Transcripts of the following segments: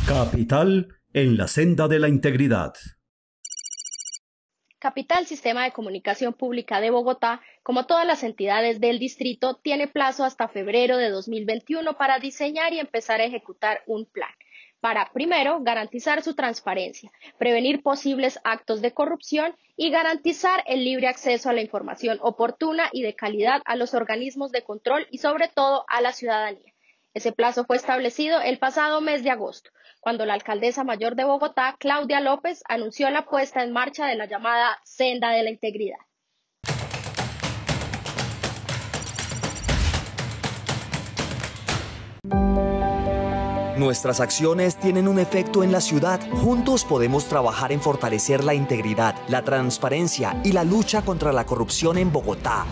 Capital en la senda de la integridad. Capital Sistema de Comunicación Pública de Bogotá, como todas las entidades del distrito, tiene plazo hasta febrero de 2021 para diseñar y empezar a ejecutar un plan para, primero, garantizar su transparencia, prevenir posibles actos de corrupción y garantizar el libre acceso a la información oportuna y de calidad a los organismos de control y, sobre todo, a la ciudadanía. Ese plazo fue establecido el pasado mes de agosto, cuando la alcaldesa mayor de Bogotá, Claudia López, anunció la puesta en marcha de la llamada Senda de la Integridad. Nuestras acciones tienen un efecto en la ciudad. Juntos podemos trabajar en fortalecer la integridad, la transparencia y la lucha contra la corrupción en Bogotá.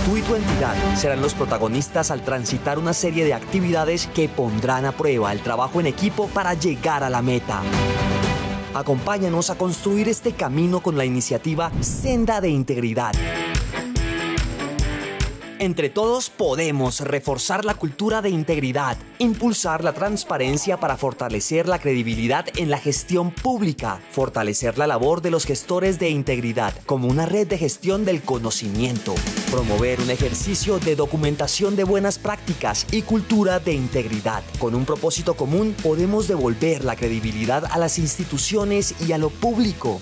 Tú y tu entidad serán los protagonistas al transitar una serie de actividades que pondrán a prueba el trabajo en equipo para llegar a la meta. Acompáñanos a construir este camino con la iniciativa Senda de Integridad. Entre todos podemos reforzar la cultura de integridad, impulsar la transparencia para fortalecer la credibilidad en la gestión pública, fortalecer la labor de los gestores de integridad como una red de gestión del conocimiento, promover un ejercicio de documentación de buenas prácticas y cultura de integridad. Con un propósito común podemos devolver la credibilidad a las instituciones y a lo público.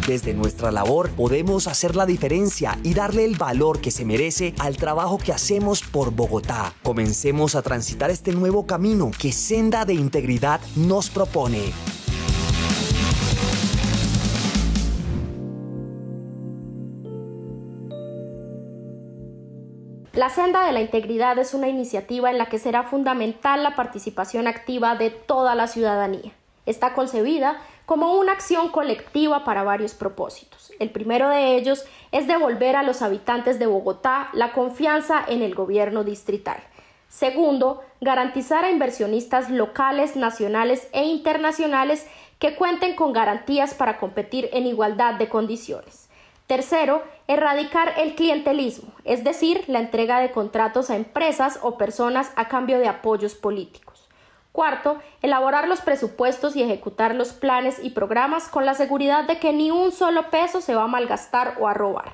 Desde nuestra labor podemos hacer la diferencia y darle el valor que se merece al trabajo que hacemos por Bogotá. Comencemos a transitar este nuevo camino que Senda de Integridad nos propone. La Senda de la Integridad es una iniciativa en la que será fundamental la participación activa de toda la ciudadanía. Está concebida como una acción colectiva para varios propósitos. El primero de ellos es devolver a los habitantes de Bogotá la confianza en el gobierno distrital. Segundo, garantizar a inversionistas locales, nacionales e internacionales que cuenten con garantías para competir en igualdad de condiciones. Tercero, erradicar el clientelismo, es decir, la entrega de contratos a empresas o personas a cambio de apoyos políticos. Cuarto, elaborar los presupuestos y ejecutar los planes y programas con la seguridad de que ni un solo peso se va a malgastar o a robar.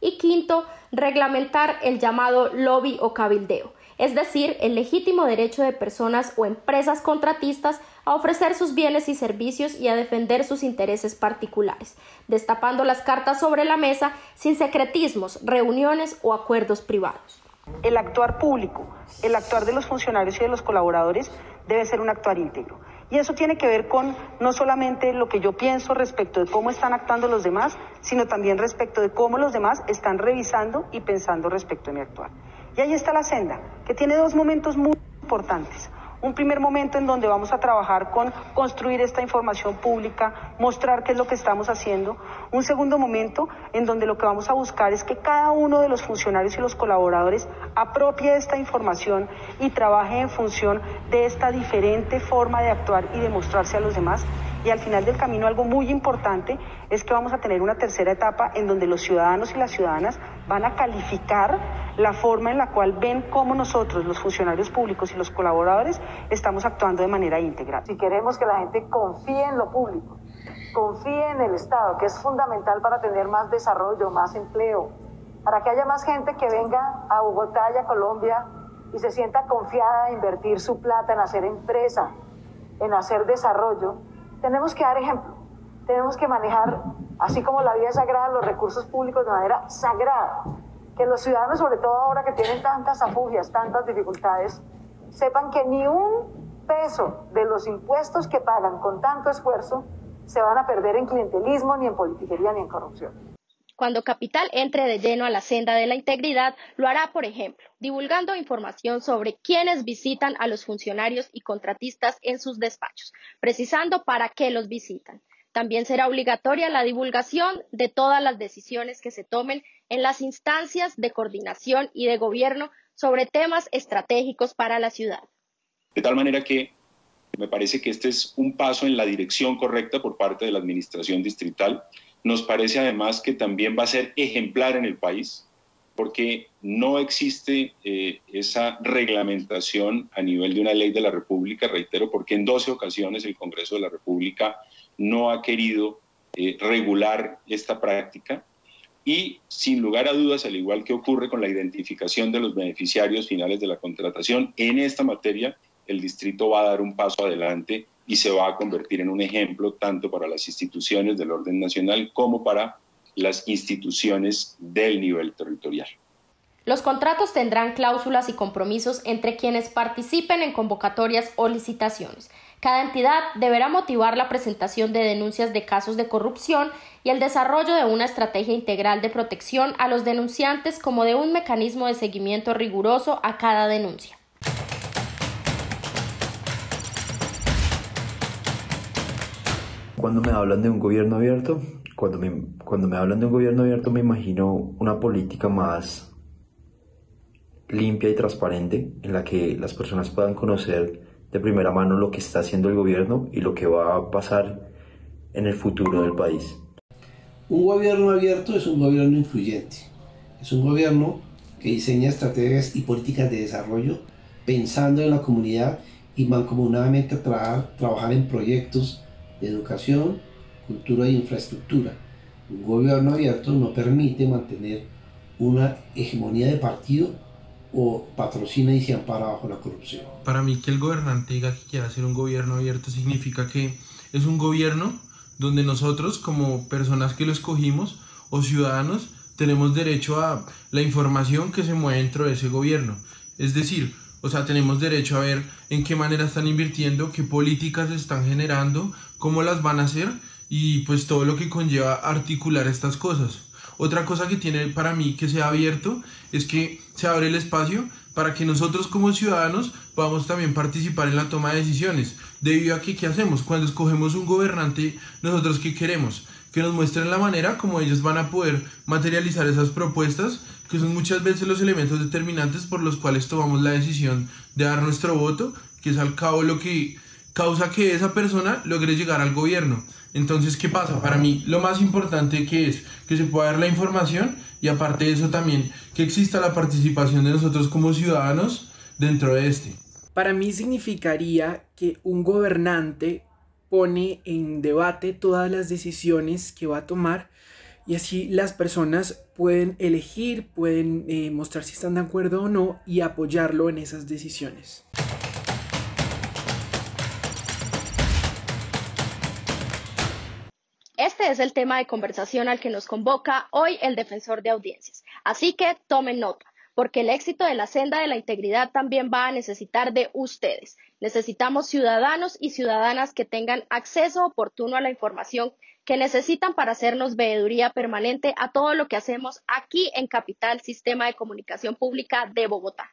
Y quinto, reglamentar el llamado lobby o cabildeo, es decir, el legítimo derecho de personas o empresas contratistas a ofrecer sus bienes y servicios y a defender sus intereses particulares, destapando las cartas sobre la mesa sin secretismos, reuniones o acuerdos privados. El actuar público, el actuar de los funcionarios y de los colaboradores debe ser un actuar íntegro. Y eso tiene que ver con no solamente lo que yo pienso respecto de cómo están actuando los demás, sino también respecto de cómo los demás están revisando y pensando respecto de mi actuar. Y ahí está la senda, que tiene dos momentos muy importantes. Un primer momento en donde vamos a trabajar con construir esta información pública, mostrar qué es lo que estamos haciendo. Un segundo momento en donde lo que vamos a buscar es que cada uno de los funcionarios y los colaboradores apropie esta información y trabaje en función de esta diferente forma de actuar y de mostrarse a los demás. Y al final del camino algo muy importante es que vamos a tener una tercera etapa en donde los ciudadanos y las ciudadanas van a calificar la forma en la cual ven cómo nosotros, los funcionarios públicos y los colaboradores, estamos actuando de manera íntegra. Si queremos que la gente confíe en lo público, confíe en el Estado, que es fundamental para tener más desarrollo, más empleo, para que haya más gente que venga a Bogotá y a Colombia y se sienta confiada a invertir su plata en hacer empresa, en hacer desarrollo, tenemos que dar ejemplo, tenemos que manejar, así como la vida es sagrada, los recursos públicos de manera sagrada, que los ciudadanos, sobre todo ahora que tienen tantas afugias, tantas dificultades, sepan que ni un peso de los impuestos que pagan con tanto esfuerzo se van a perder en clientelismo, ni en politiquería, ni en corrupción. Cuando Capital entre de lleno a la Senda de la Integridad, lo hará, por ejemplo, divulgando información sobre quiénes visitan a los funcionarios y contratistas en sus despachos, precisando para qué los visitan. También será obligatoria la divulgación de todas las decisiones que se tomen en las instancias de coordinación y de gobierno sobre temas estratégicos para la ciudad. De tal manera que me parece que este es un paso en la dirección correcta por parte de la administración distrital. Nos parece además que también va a ser ejemplar en el país. porque no existe esa reglamentación a nivel de una ley de la República, reitero, porque en 12 ocasiones el Congreso de la República no ha querido regular esta práctica y, sin lugar a dudas, al igual que ocurre con la identificación de los beneficiarios finales de la contratación, en esta materia el distrito va a dar un paso adelante y se va a convertir en un ejemplo tanto para las instituciones del orden nacional como para las instituciones del nivel territorial. Los contratos tendrán cláusulas y compromisos entre quienes participen en convocatorias o licitaciones. Cada entidad deberá motivar la presentación de denuncias de casos de corrupción y el desarrollo de una estrategia integral de protección a los denunciantes como de un mecanismo de seguimiento riguroso a cada denuncia. Cuando me hablan de un gobierno abierto, cuando me hablan de un gobierno abierto me imagino una política más limpia y transparente en la que las personas puedan conocer de primera mano lo que está haciendo el gobierno y lo que va a pasar en el futuro del país. Un gobierno abierto es un gobierno influyente, es un gobierno que diseña estrategias y políticas de desarrollo pensando en la comunidad y mancomunadamente trabajar en proyectos de educación, cultura e infraestructura. Un gobierno abierto no permite mantener una hegemonía de partido o patrocina y se ampara bajo la corrupción. Para mí, que el gobernante diga que quiere hacer un gobierno abierto significa que es un gobierno donde nosotros, como personas que lo escogimos o ciudadanos, tenemos derecho a la información que se mueve dentro de ese gobierno. Es decir, tenemos derecho a ver en qué manera están invirtiendo, qué políticas están generando, cómo las van a hacer y pues todo lo que conlleva articular estas cosas. Otra cosa que tiene para mí que sea abierto es que se abre el espacio para que nosotros como ciudadanos podamos también participar en la toma de decisiones, debido a que ¿qué hacemos? Cuando escogemos un gobernante, nosotros ¿qué queremos? Que nos muestren la manera como ellos van a poder materializar esas propuestas, que son muchas veces los elementos determinantes por los cuales tomamos la decisión de dar nuestro voto, que es al cabo lo que causa que esa persona logre llegar al gobierno. Entonces, ¿qué pasa? Para mí, lo más importante que es que se pueda dar la información y aparte de eso también que exista la participación de nosotros como ciudadanos dentro de este. Para mí significaría que un gobernante pone en debate todas las decisiones que va a tomar y así las personas pueden elegir, pueden mostrar si están de acuerdo o no y apoyarlo en esas decisiones. Este es el tema de conversación al que nos convoca hoy el defensor de audiencias. Así que tomen nota, porque el éxito de la senda de la integridad también va a necesitar de ustedes. Necesitamos ciudadanos y ciudadanas que tengan acceso oportuno a la información que necesitan para hacernos veeduría permanente a todo lo que hacemos aquí en Capital Sistema de Comunicación Pública de Bogotá.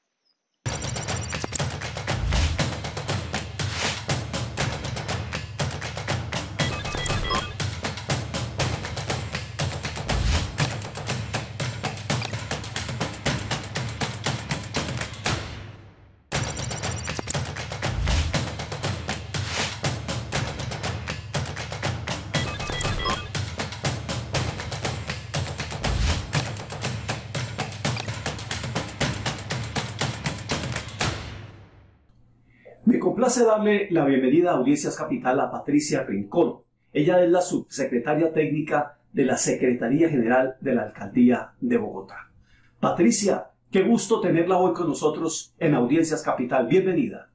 Me complace darle la bienvenida a Audiencias Capital a Patricia Rincón. Ella es la subsecretaria técnica de la Secretaría General de la Alcaldía de Bogotá. Patricia, qué gusto tenerla hoy con nosotros en Audiencias Capital. Bienvenida.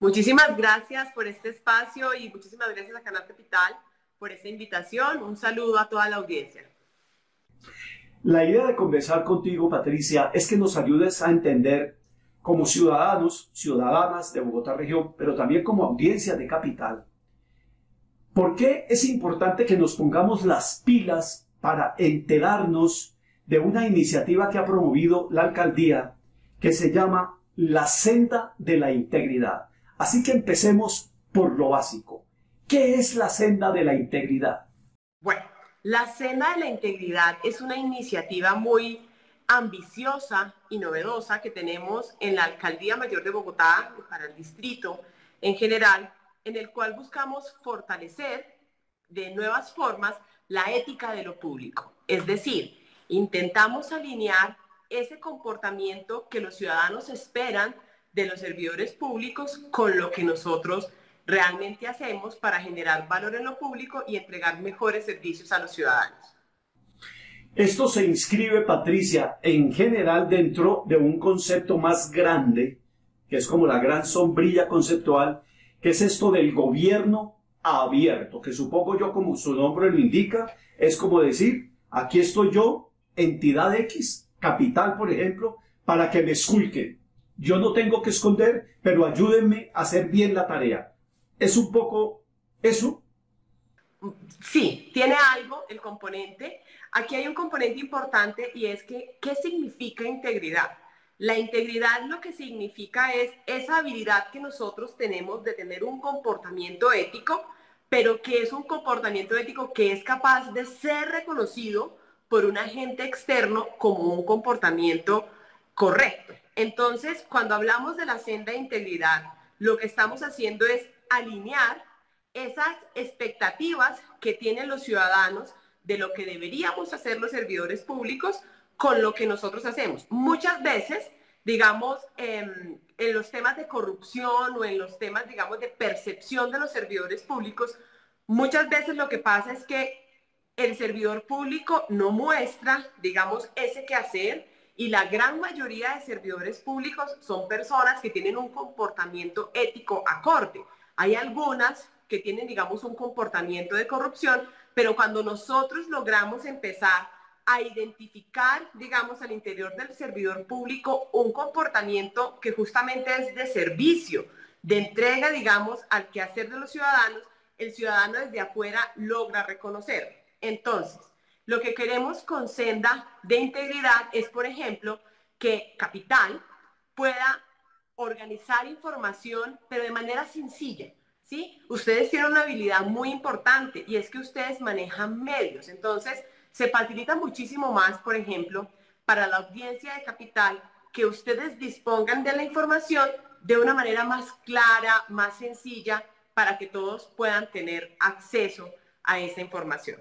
Muchísimas gracias por este espacio y muchísimas gracias a Canal Capital por esta invitación. Un saludo a toda la audiencia. La idea de conversar contigo, Patricia, es que nos ayudes a entender como ciudadanos, ciudadanas de Bogotá Región, pero también como audiencia de Capital, ¿por qué es importante que nos pongamos las pilas para enterarnos de una iniciativa que ha promovido la alcaldía que se llama La Senda de la Integridad? Así que empecemos por lo básico. ¿Qué es la Senda de la Integridad? Bueno, la Senda de la Integridad es una iniciativa muy ambiciosa y novedosa que tenemos en la Alcaldía Mayor de Bogotá y para el distrito en general, en el cual buscamos fortalecer de nuevas formas la ética de lo público. Es decir, Intentamos alinear ese comportamiento que los ciudadanos esperan de los servidores públicos con lo que nosotros realmente hacemos para generar valor en lo público y entregar mejores servicios a los ciudadanos. Esto se inscribe, Patricia, en general dentro de un concepto más grande, que es como la gran sombrilla conceptual, que es esto del gobierno abierto, que supongo yo, como su nombre lo indica, es como decir, aquí estoy yo, entidad X, capital, por ejemplo, para que me esculquen. Yo no tengo que esconder, pero ayúdenme a hacer bien la tarea. ¿Es un poco eso? Sí, tiene algo el componente. Aquí hay un componente importante y es que, ¿qué significa integridad? La integridad lo que significa es esa habilidad que nosotros tenemos de tener un comportamiento ético, pero que es un comportamiento ético que es capaz de ser reconocido por un agente externo como un comportamiento correcto. Entonces, cuando hablamos de la senda de integridad, lo que estamos haciendo es alinear esas expectativas que tienen los ciudadanos de lo que deberíamos hacer los servidores públicos con lo que nosotros hacemos. Muchas veces, digamos, en los temas de corrupción o en los temas, digamos, de percepción de los servidores públicos, muchas veces lo que pasa es que el servidor público no muestra, digamos, ese quehacer, y la gran mayoría de servidores públicos son personas que tienen un comportamiento ético acorde. Hay algunas que tienen, digamos, un comportamiento de corrupción, pero cuando nosotros logramos empezar a identificar, digamos, al interior del servidor público un comportamiento que justamente es de servicio, de entrega, digamos, al quehacer de los ciudadanos, el ciudadano desde afuera logra reconocer. Entonces, lo que queremos con senda de integridad es, por ejemplo, que Capital pueda organizar información, pero de manera sencilla, ¿sí? Ustedes tienen una habilidad muy importante y es que ustedes manejan medios. Entonces, se facilita muchísimo más, por ejemplo, para la audiencia de Capital, que ustedes dispongan de la información de una manera más clara, más sencilla, para que todos puedan tener acceso a esa información.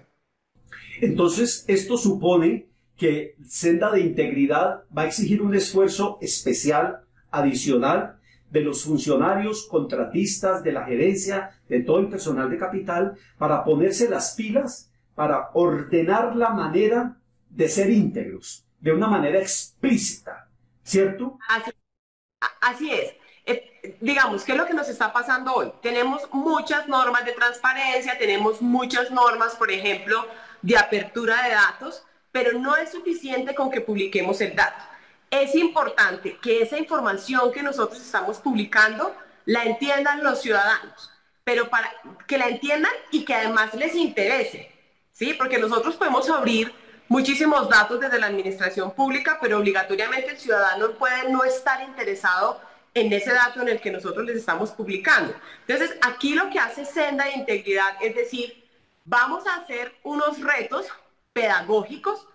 Entonces, esto supone que senda de integridad va a exigir un esfuerzo especial, adicional, de los funcionarios, contratistas, de la gerencia, de todo el personal de Capital, para ponerse las pilas, para ordenar la manera de ser íntegros, de una manera explícita, ¿cierto? Así es. Digamos, ¿qué es lo que nos está pasando hoy? Tenemos muchas normas de transparencia, tenemos muchas normas, por ejemplo, de apertura de datos, pero no es suficiente con que publiquemos el dato. Es importante que esa información que nosotros estamos publicando la entiendan los ciudadanos, pero para que la entiendan y que además les interese, ¿sí? Porque nosotros podemos abrir muchísimos datos desde la administración pública, pero obligatoriamente el ciudadano puede no estar interesado en ese dato en el que nosotros les estamos publicando. Entonces, aquí lo que hace Senda de Integridad es decir, vamos a hacer unos retos pedagógicos,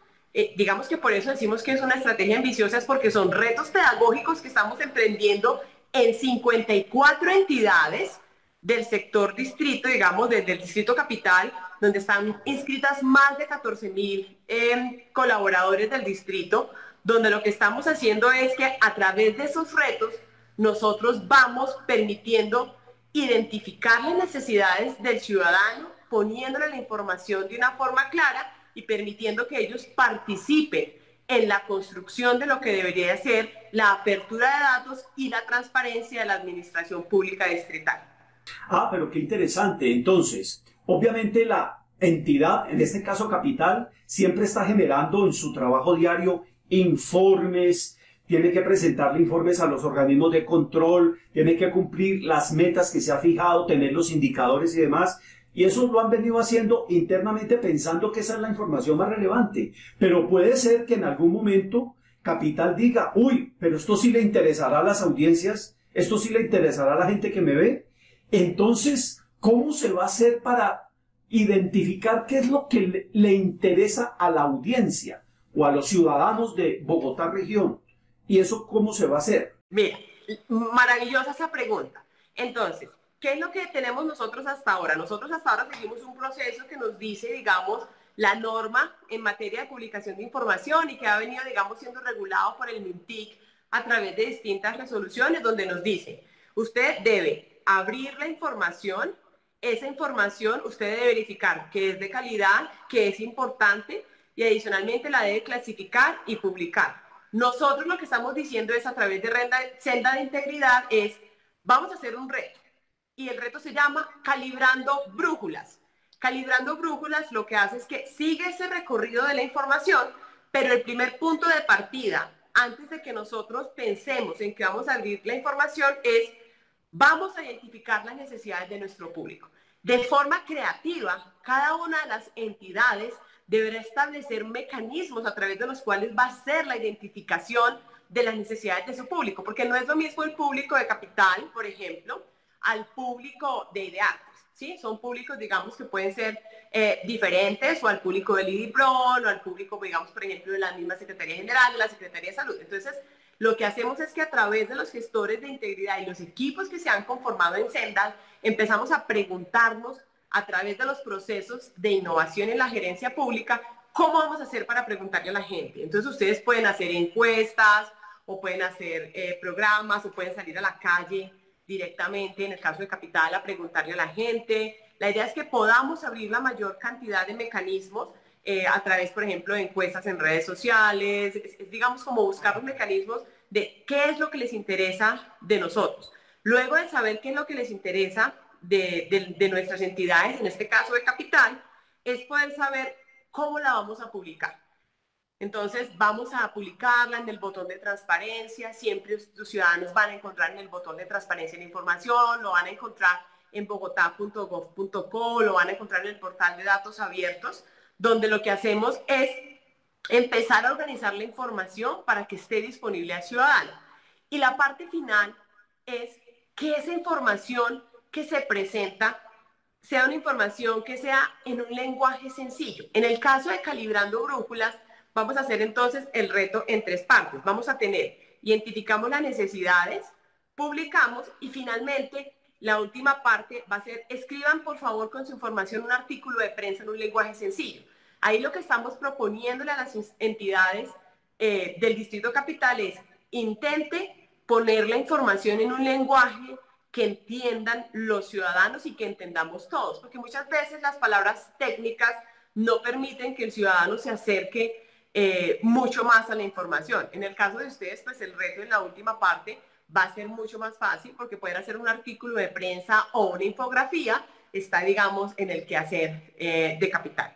digamos que por eso decimos que es una estrategia ambiciosa, es porque son retos pedagógicos que estamos emprendiendo en 54 entidades del sector distrito, digamos, desde el Distrito Capital, donde están inscritas más de 14.000 colaboradores del distrito, donde lo que estamos haciendo es que a través de esos retos nosotros vamos permitiendo identificar las necesidades del ciudadano, poniéndole la información de una forma clara y permitiendo que ellos participen en la construcción de lo que debería ser la apertura de datos y la transparencia de la administración pública distrital. Ah, pero qué interesante. Entonces, obviamente la entidad, en este caso Capital, siempre está generando en su trabajo diario informes, tiene que presentarle informes a los organismos de control, tiene que cumplir las metas que se ha fijado, tener los indicadores y demás. Y eso lo han venido haciendo internamente pensando que esa es la información más relevante. Pero puede ser que en algún momento Capital diga, uy, pero esto sí le interesará a las audiencias, esto sí le interesará a la gente que me ve. Entonces, ¿cómo se va a hacer para identificar qué es lo que le interesa a la audiencia o a los ciudadanos de Bogotá región? ¿Y eso cómo se va a hacer? Mira, maravillosa esa pregunta. Entonces, ¿qué es lo que tenemos nosotros hasta ahora? Nosotros hasta ahora seguimos un proceso que nos dice, digamos, la norma en materia de publicación de información y que ha venido, digamos, siendo regulado por el MINTIC a través de distintas resoluciones donde nos dice, usted debe abrir la información, esa información usted debe verificar que es de calidad, que es importante y adicionalmente la debe clasificar y publicar. Nosotros lo que estamos diciendo es a través de Senda de Integridad es, vamos a hacer un reto y el reto se llama Calibrando Brújulas. Calibrando Brújulas lo que hace es que sigue ese recorrido de la información, pero el primer punto de partida, antes de que nosotros pensemos en que vamos a abrir la información, es vamos a identificar las necesidades de nuestro público. De forma creativa, cada una de las entidades deberá establecer mecanismos a través de los cuales va a ser la identificación de las necesidades de su público, porque no es lo mismo el público de capital, por ejemplo, al público de IDEARTES. ¿Sí? Son públicos, digamos, que pueden ser diferentes, o al público del IDIPRON, o al público, digamos, por ejemplo, de la misma Secretaría General, de la Secretaría de Salud. Entonces, lo que hacemos es que a través de los gestores de integridad y los equipos que se han conformado en Senda, empezamos a preguntarnos a través de los procesos de innovación en la gerencia pública, ¿cómo vamos a hacer para preguntarle a la gente? Entonces, ustedes pueden hacer encuestas, o pueden hacer programas, o pueden salir a la calle directamente, en el caso de Capital, a preguntarle a la gente. La idea es que podamos abrir la mayor cantidad de mecanismos a través, por ejemplo, de encuestas en redes sociales, es, digamos, como buscar los mecanismos de qué es lo que les interesa de nosotros. Luego de saber qué es lo que les interesa de nuestras entidades, en este caso de Capital, es poder saber cómo la vamos a publicar. Entonces vamos a publicarla en el botón de transparencia, siempre los ciudadanos van a encontrar en el botón de transparencia la información, lo van a encontrar en bogotá.gov.co, lo van a encontrar en el portal de datos abiertos, donde lo que hacemos es empezar a organizar la información para que esté disponible al ciudadano. Y la parte final es que esa información que se presenta sea una información que sea en un lenguaje sencillo. En el caso de Calibrando Brújulas, vamos a hacer entonces el reto en 3 partes. Vamos a tener, identificamos las necesidades, publicamos y finalmente la última parte va a ser, escriban por favor con su información un artículo de prensa en un lenguaje sencillo. Ahí lo que estamos proponiéndole a las entidades del Distrito Capital es, intente poner la información en un lenguaje que entiendan los ciudadanos y que entendamos todos, porque muchas veces las palabras técnicas no permiten que el ciudadano se acerque mucho más a la información. En el caso de ustedes, pues el reto en la última parte va a ser mucho más fácil porque pueden hacer un artículo de prensa o una infografía, está, digamos, en el quehacer de Capital.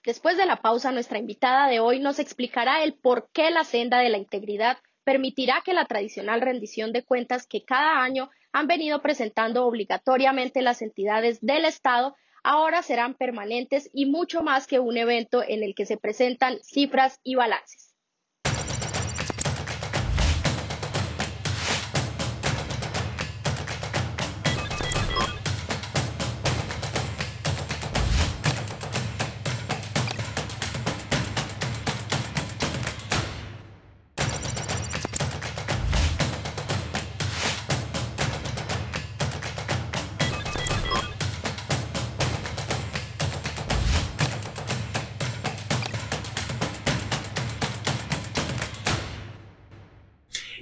Después de la pausa, nuestra invitada de hoy nos explicará el por qué la senda de la integridad permitirá que la tradicional rendición de cuentas que cada año han venido presentando obligatoriamente las entidades del Estado ahora serán permanentes y mucho más que un evento en el que se presentan cifras y balances.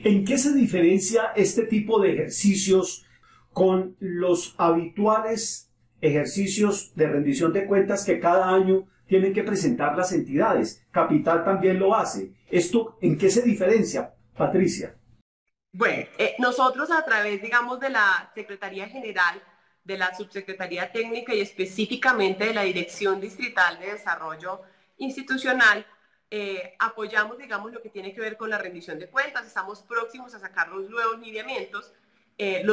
¿En qué se diferencia este tipo de ejercicios con los habituales ejercicios de rendición de cuentas que cada año tienen que presentar las entidades? Capital también lo hace. ¿Esto en qué se diferencia, Patricia? Bueno, nosotros a través, digamos, de la Secretaría General, de la Subsecretaría Técnica y específicamente de la Dirección Distrital de Desarrollo Institucional, apoyamos, digamos, lo que tiene que ver con la rendición de cuentas. Estamos próximos a sacar los nuevos lineamientos, en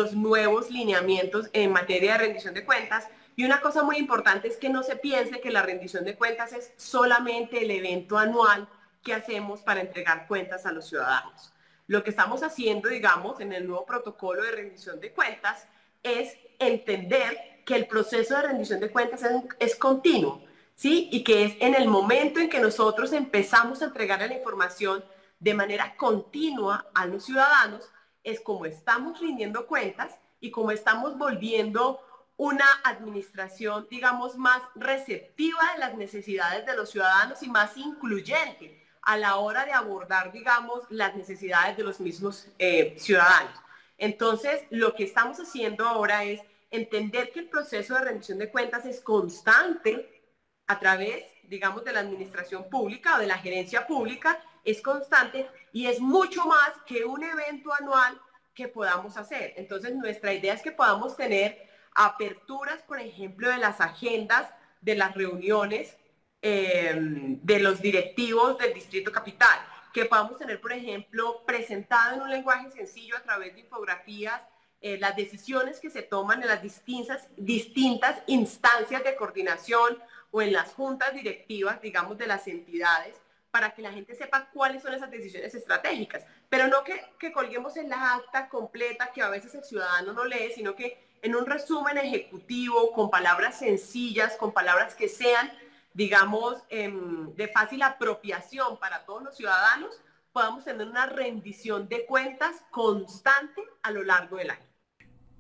materia de rendición de cuentas. Y una cosa muy importante es que no se piense que la rendición de cuentas es solamente el evento anual que hacemos para entregar cuentas a los ciudadanos. Lo que estamos haciendo, digamos, en el nuevo protocolo de rendición de cuentas es entender que el proceso de rendición de cuentas es continuo, ¿sí? Y que es en el momento en que nosotros empezamos a entregarle la información de manera continua a los ciudadanos, es como estamos rindiendo cuentas y como estamos volviendo una administración, digamos, más receptiva de las necesidades de los ciudadanos y más incluyente a la hora de abordar, digamos, las necesidades de los mismos ciudadanos. Entonces, lo que estamos haciendo ahora es entender que el proceso de rendición de cuentas es constante a través, digamos, de la administración pública o de la gerencia pública, es constante y es mucho más que un evento anual que podamos hacer. Entonces, nuestra idea es que podamos tener aperturas, por ejemplo, de las agendas, de las reuniones de los directivos del Distrito Capital, que podamos tener, por ejemplo, presentado en un lenguaje sencillo a través de infografías las decisiones que se toman en las distintas instancias de coordinación o en las juntas directivas, digamos, de las entidades, para que la gente sepa cuáles son esas decisiones estratégicas, pero no que colguemos en la acta completa que a veces el ciudadano no lee, sino que en un resumen ejecutivo, con palabras sencillas, con palabras que sean, digamos, de fácil apropiación para todos los ciudadanos, podamos tener una rendición de cuentas constante a lo largo del año.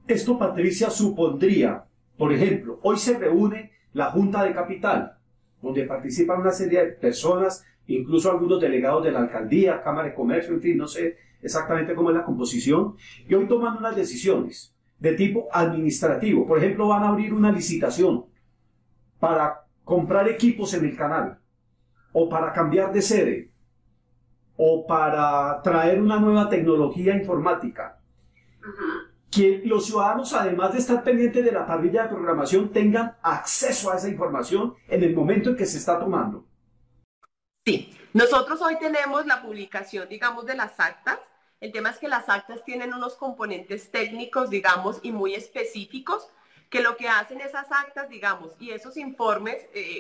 Esto, Patricia, supondría, por ejemplo, hoy se reúne la Junta de Capital, donde participan una serie de personas, incluso algunos delegados de la alcaldía, Cámara de Comercio, en fin, no sé exactamente cómo es la composición, y hoy toman unas decisiones de tipo administrativo. Por ejemplo, van a abrir una licitación para comprar equipos en el canal, o para cambiar de sede, o para traer una nueva tecnología informática. Que los ciudadanos, además de estar pendientes de la parrilla de programación, tengan acceso a esa información en el momento en que se está tomando. Sí, nosotros hoy tenemos la publicación, digamos, de las actas. El tema es que las actas tienen unos componentes técnicos, digamos, y muy específicos, que lo que hacen esas actas, digamos, y esos informes,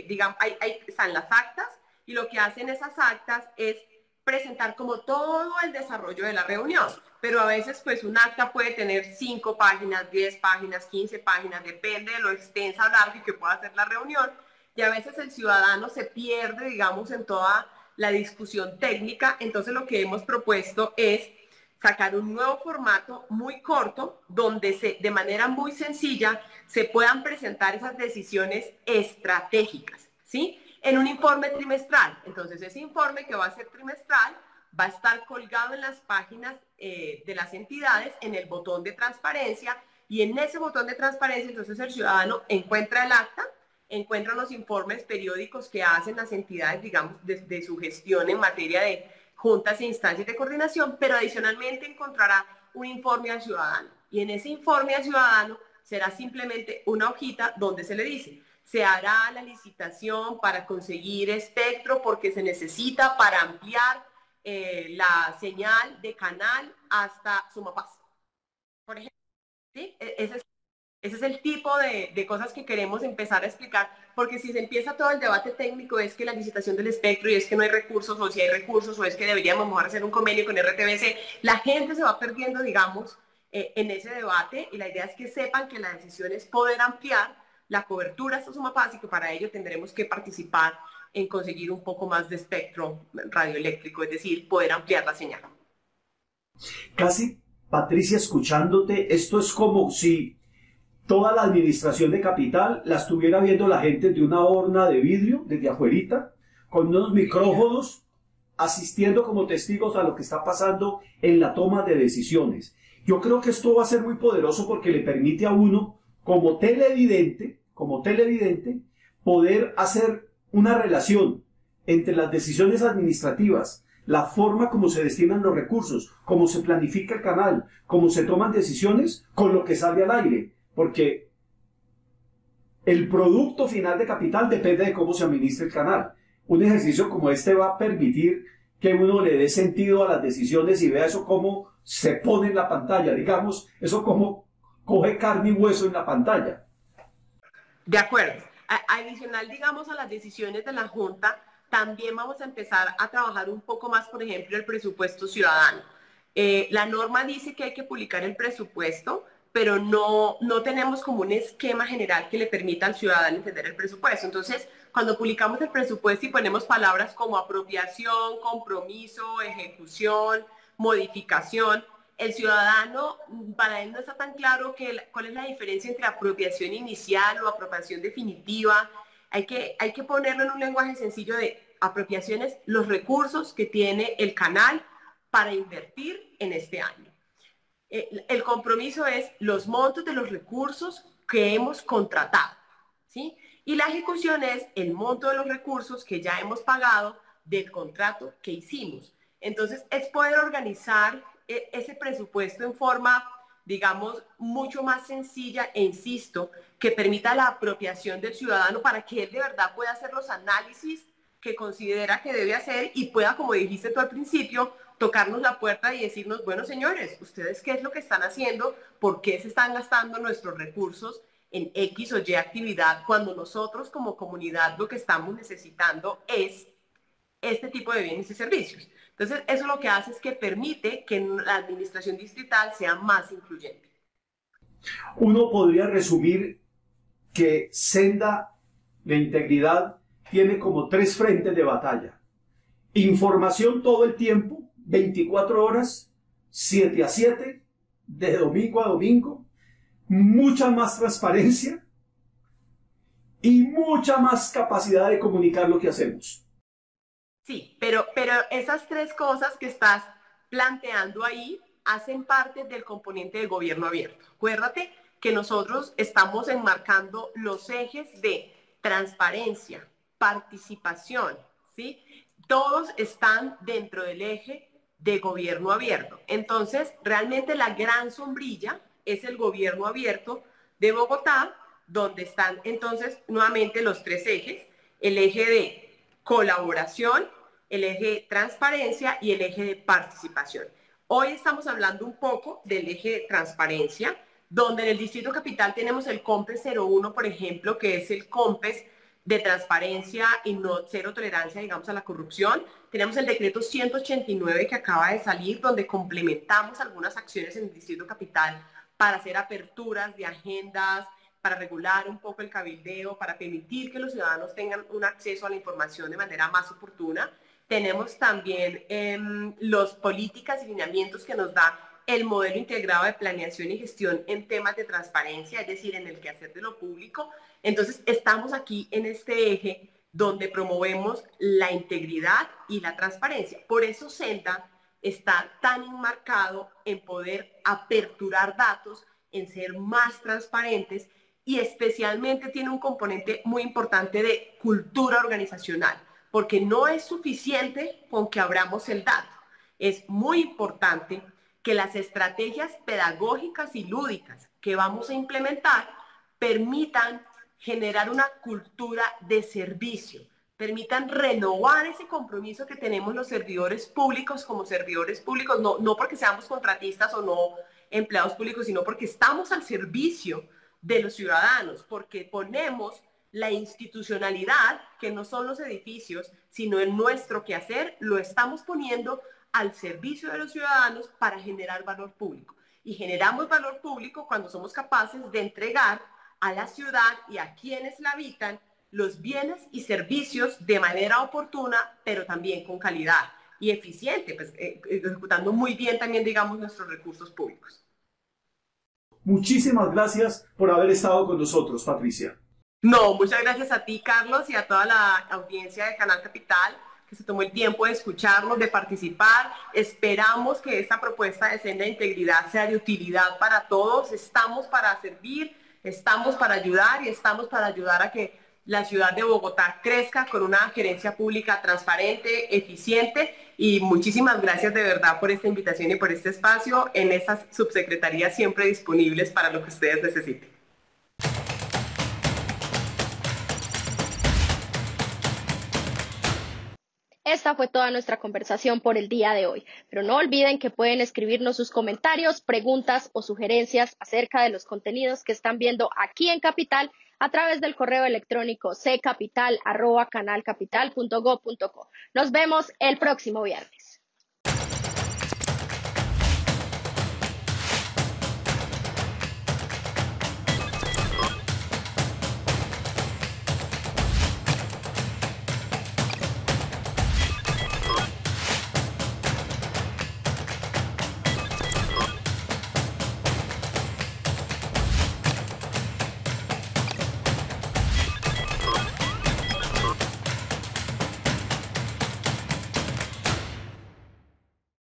digamos, están las actas, y lo que hacen esas actas es presentar como todo el desarrollo de la reunión. Pero a veces, pues, un acta puede tener 5 páginas, 10 páginas, 15 páginas, depende de lo extensa o larga que pueda ser la reunión, y a veces el ciudadano se pierde, digamos, en toda la discusión técnica. Entonces, lo que hemos propuesto es sacar un nuevo formato muy corto, donde de manera muy sencilla se puedan presentar esas decisiones estratégicas, ¿sí? En un informe trimestral. Entonces, ese informe, que va a ser trimestral, va a estar colgado en las páginas de las entidades, en el botón de transparencia, y en ese botón de transparencia, entonces el ciudadano encuentra el acta, encuentra los informes periódicos que hacen las entidades, digamos, de su gestión en materia de juntas e instancias de coordinación, pero adicionalmente encontrará un informe al ciudadano. Y en ese informe al ciudadano será simplemente una hojita donde se le dice: se hará la licitación para conseguir espectro porque se necesita para ampliar la señal de canal hasta Sumapaz, por ejemplo. ¿Sí? Ese es el tipo de cosas que queremos empezar a explicar, porque si se empieza todo el debate técnico, es que la licitación del espectro y es que no hay recursos, o si hay recursos, o es que deberíamos mejor hacer un convenio con RTBC, la gente se va perdiendo, digamos, en ese debate, y la idea es que sepan que la decisión es poder ampliar la cobertura hasta Sumapaz, y que para ello tendremos que participar en conseguir un poco más de espectro radioeléctrico, es decir, poder ampliar la señal. Casi, Patricia, escuchándote, esto es como si toda la administración de Capital la estuviera viendo la gente de una horna de vidrio, desde afuerita, con unos micrófonos, asistiendo como testigos a lo que está pasando en la toma de decisiones. Yo creo que esto va a ser muy poderoso porque le permite a uno, como televidente, poder hacer una relación entre las decisiones administrativas, la forma como se destinan los recursos, cómo se planifica el canal, cómo se toman decisiones, con lo que sale al aire. Porque el producto final de Capital depende de cómo se administra el canal. Un ejercicio como este va a permitir que uno le dé sentido a las decisiones y vea eso cómo se pone en la pantalla, digamos, eso cómo coge carne y hueso en la pantalla. De acuerdo. Adicional, digamos, a las decisiones de la Junta, también vamos a empezar a trabajar un poco más, por ejemplo, el presupuesto ciudadano. La norma dice que hay que publicar el presupuesto, pero no tenemos como un esquema general que le permita al ciudadano entender el presupuesto. Entonces, cuando publicamos el presupuesto y ponemos palabras como apropiación, compromiso, ejecución, modificación, el ciudadano, para él no está tan claro cuál es la diferencia entre apropiación inicial o apropiación definitiva. Hay que ponerlo en un lenguaje sencillo de apropiaciones, los recursos que tiene el canal para invertir en este año. El compromiso es los montos de los recursos que hemos contratado, ¿sí? Y la ejecución es el monto de los recursos que ya hemos pagado del contrato que hicimos. Entonces, es poder organizar ese presupuesto en forma, digamos, mucho más sencilla e insisto, que permita la apropiación del ciudadano para que él de verdad pueda hacer los análisis que considera que debe hacer y pueda, como dijiste tú al principio, tocarnos la puerta y decirnos, bueno, señores, ¿ustedes qué es lo que están haciendo? ¿Por qué se están gastando nuestros recursos en X o Y actividad cuando nosotros como comunidad lo que estamos necesitando es este tipo de bienes y servicios? Entonces, eso lo que hace es que permite que la administración distrital sea más incluyente. Uno podría resumir que Senda de Integridad tiene como 3 frentes de batalla. Información todo el tiempo, 24 horas, 7 a 7, de domingo a domingo, mucha más transparencia y mucha más capacidad de comunicar lo que hacemos. Sí, pero esas 3 cosas que estás planteando ahí hacen parte del componente de gobierno abierto. Acuérdate que nosotros estamos enmarcando los ejes de transparencia, participación, ¿sí? Todos están dentro del eje de gobierno abierto. Entonces, realmente la gran sombrilla es el gobierno abierto de Bogotá, donde están entonces nuevamente los 3 ejes, el eje de colaboración, el eje de transparencia y el eje de participación. Hoy estamos hablando un poco del eje de transparencia, donde en el Distrito Capital tenemos el COMPES 01, por ejemplo, que es el COMPES de transparencia y cero tolerancia, digamos, a la corrupción. Tenemos el decreto 189 que acaba de salir, donde complementamos algunas acciones en el Distrito Capital para hacer aperturas de agendas, para regular un poco el cabildeo, para permitir que los ciudadanos tengan un acceso a la información de manera más oportuna. Tenemos también las políticas y lineamientos que nos da el modelo integrado de planeación y gestión en temas de transparencia, es decir, en el quehacer de lo público. Entonces, estamos aquí en este eje donde promovemos la integridad y la transparencia. Por eso Senda está tan enmarcado en poder aperturar datos, en ser más transparentes y especialmente tiene un componente muy importante de cultura organizacional, porque no es suficiente con que abramos el dato. Es muy importante que las estrategias pedagógicas y lúdicas que vamos a implementar permitan generar una cultura de servicio, permitan renovar ese compromiso que tenemos los servidores públicos como servidores públicos, no porque seamos contratistas o no empleados públicos, sino porque estamos al servicio de los ciudadanos, porque ponemos la institucionalidad, que no son los edificios, sino en nuestro quehacer, lo estamos poniendo al servicio de los ciudadanos para generar valor público. Y generamos valor público cuando somos capaces de entregar a la ciudad y a quienes la habitan los bienes y servicios de manera oportuna, pero también con calidad y eficiente, pues, ejecutando muy bien también, digamos, nuestros recursos públicos. Muchísimas gracias por haber estado con nosotros, Patricia. No, muchas gracias a ti, Carlos, y a toda la audiencia de Canal Capital, que se tomó el tiempo de escucharnos, de participar. Esperamos que esta propuesta de Senda de Integridad sea de utilidad para todos. Estamos para servir, estamos para ayudar y estamos para ayudar a que la ciudad de Bogotá crezca con una gerencia pública transparente, eficiente, y muchísimas gracias de verdad por esta invitación y por este espacio en estas subsecretarías siempre disponibles para lo que ustedes necesiten. Esta fue toda nuestra conversación por el día de hoy, pero no olviden que pueden escribirnos sus comentarios, preguntas o sugerencias acerca de los contenidos que están viendo aquí en Capital a través del correo electrónico ccapital@canalcapital.go.co. Nos vemos el próximo viernes.